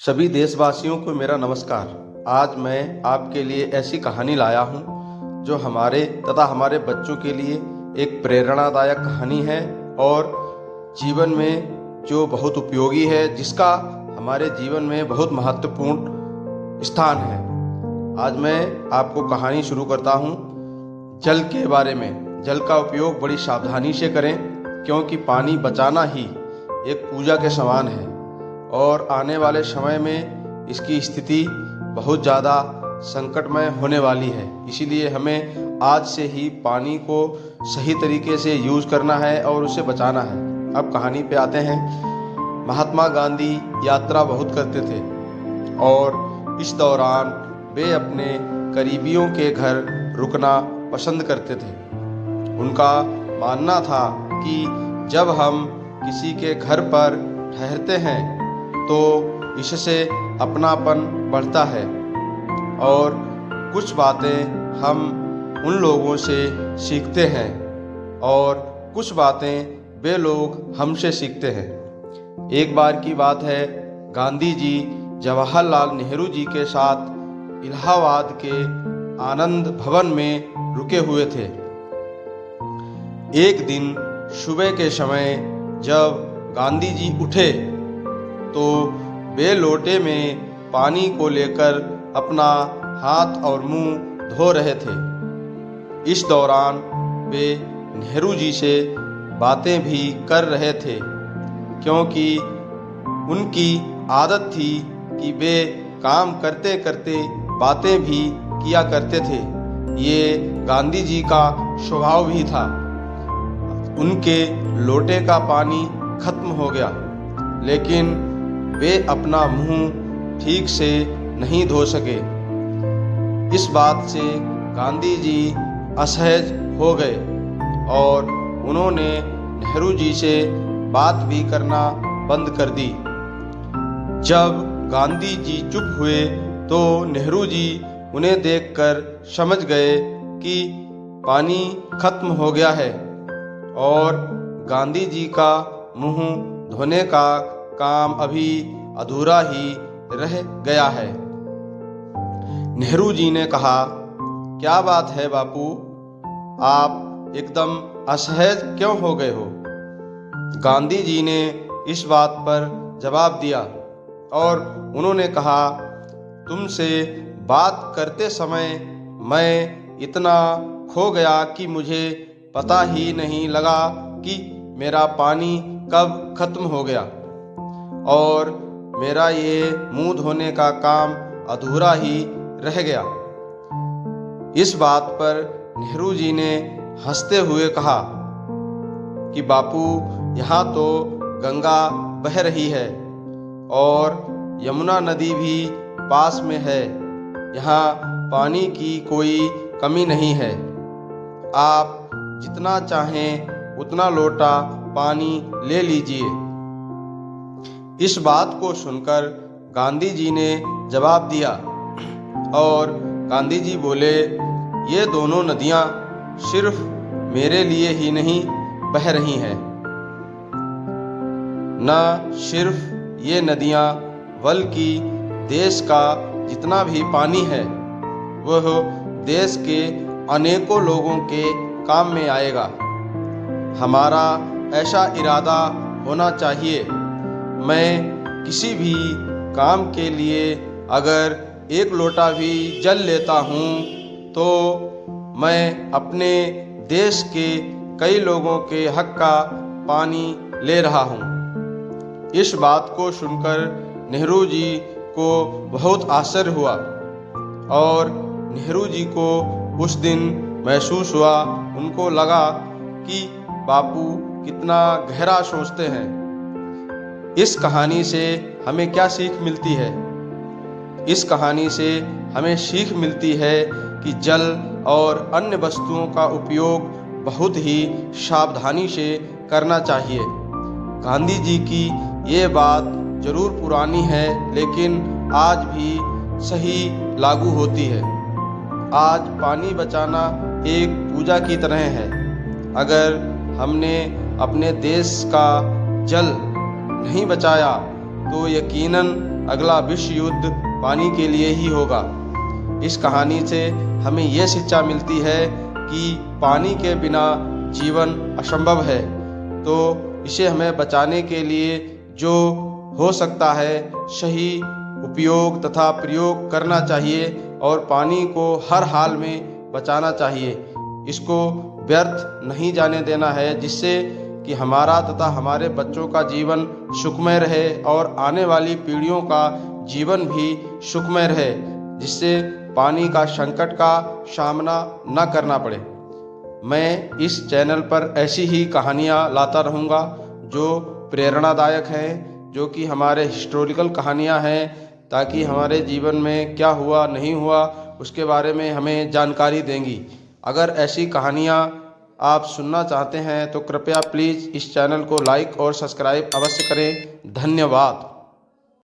सभी देशवासियों को मेरा नमस्कार। आज मैं आपके लिए ऐसी कहानी लाया हूँ जो हमारे तथा हमारे बच्चों के लिए एक प्रेरणादायक कहानी है और जीवन में जो बहुत उपयोगी है, जिसका हमारे जीवन में बहुत महत्वपूर्ण स्थान है। आज मैं आपको कहानी शुरू करता हूँ जल के बारे में। जल का उपयोग बड़ी सावधानी से करें, क्योंकि पानी बचाना ही एक पूजा के समान है और आने वाले समय में इसकी स्थिति बहुत ज़्यादा संकटमय होने वाली है। इसीलिए हमें आज से ही पानी को सही तरीके से यूज़ करना है और उसे बचाना है। अब कहानी पे आते हैं। महात्मा गांधी यात्रा बहुत करते थे और इस दौरान वे अपने करीबियों के घर रुकना पसंद करते थे। उनका मानना था कि जब हम किसी के घर पर ठहरते हैं तो इससे अपनापन बढ़ता है और कुछ बातें हम उन लोगों से सीखते हैं और कुछ बातें वे लोग हमसे सीखते हैं। एक बार की बात है, गांधी जी जवाहरलाल नेहरू जी के साथ इलाहाबाद के आनंद भवन में रुके हुए थे। एक दिन सुबह के समय जब गांधी जी उठे तो वे लोटे में पानी को लेकर अपना हाथ और मुंह धो रहे थे। इस दौरान वे नेहरू जी से बातें भी कर रहे थे, क्योंकि उनकी आदत थी कि वे काम करते करते बातें भी किया करते थे। ये गांधी जी का स्वभाव भी था। उनके लोटे का पानी खत्म हो गया, लेकिन वे अपना मुंह ठीक से नहीं धो सके। इस बात से गांधी जी असहज हो गए और उन्होंने नेहरू जी से बात भी करना बंद कर दी। जब गांधी जी चुप हुए तो नेहरू जी उन्हें देखकर समझ गए कि पानी खत्म हो गया है और गांधी जी का मुंह धोने का काम अभी अधूरा ही रह गया है। नेहरू जी ने कहा, क्या बात है बापू, आप एकदम असहज क्यों हो गए हो? गांधी जी ने इस बात पर जवाब दिया और उन्होंने कहा, तुमसे बात करते समय मैं इतना खो गया कि मुझे पता ही नहीं लगा कि मेरा पानी कब खत्म हो गया और मेरा ये मुंह धोने का काम अधूरा ही रह गया। इस बात पर नेहरू जी ने हंसते हुए कहा कि बापू, यहाँ तो गंगा बह रही है और यमुना नदी भी पास में है। यहाँ पानी की कोई कमी नहीं है। आप जितना चाहें उतना लोटा पानी ले लीजिए। इस बात को सुनकर गांधी जी ने जवाब दिया और गांधी जी बोले, ये दोनों नदियाँ सिर्फ मेरे लिए ही नहीं बह रही हैं। न सिर्फ ये नदियाँ बल्कि देश का जितना भी पानी है वह देश के अनेकों लोगों के काम में आएगा। हमारा ऐसा इरादा होना चाहिए। मैं किसी भी काम के लिए अगर एक लोटा भी जल लेता हूँ तो मैं अपने देश के कई लोगों के हक का पानी ले रहा हूँ। इस बात को सुनकर नेहरू जी को बहुत आश्चर्य हुआ और नेहरू जी को उस दिन महसूस हुआ, उनको लगा कि बापू कितना गहरा सोचते हैं। इस कहानी से हमें क्या सीख मिलती है? इस कहानी से हमें सीख मिलती है कि जल और अन्य वस्तुओं का उपयोग बहुत ही सावधानी से करना चाहिए। गांधी जी की ये बात जरूर पुरानी है, लेकिन आज भी सही लागू होती है। आज पानी बचाना एक पूजा की तरह है। अगर हमने अपने देश का जल नहीं बचाया तो यकीनन अगला विश्व युद्ध पानी के लिए ही होगा। इस कहानी से हमें ये शिक्षा मिलती है कि पानी के बिना जीवन असंभव है, तो इसे हमें बचाने के लिए जो हो सकता है सही उपयोग तथा प्रयोग करना चाहिए और पानी को हर हाल में बचाना चाहिए। इसको व्यर्थ नहीं जाने देना है, जिससे कि हमारा तथा हमारे बच्चों का जीवन सुखमय रहे और आने वाली पीढ़ियों का जीवन भी सुखमय रहे, जिससे पानी का संकट का सामना न करना पड़े। मैं इस चैनल पर ऐसी ही कहानियाँ लाता रहूँगा जो प्रेरणादायक हैं, जो कि हमारे हिस्टोरिकल कहानियाँ हैं, ताकि हमारे जीवन में क्या हुआ नहीं हुआ उसके बारे में हमें जानकारी देंगी। अगर ऐसी कहानियाँ आप सुनना चाहते हैं तो कृपया प्लीज़ इस चैनल को लाइक और सब्सक्राइब अवश्य करें। धन्यवाद।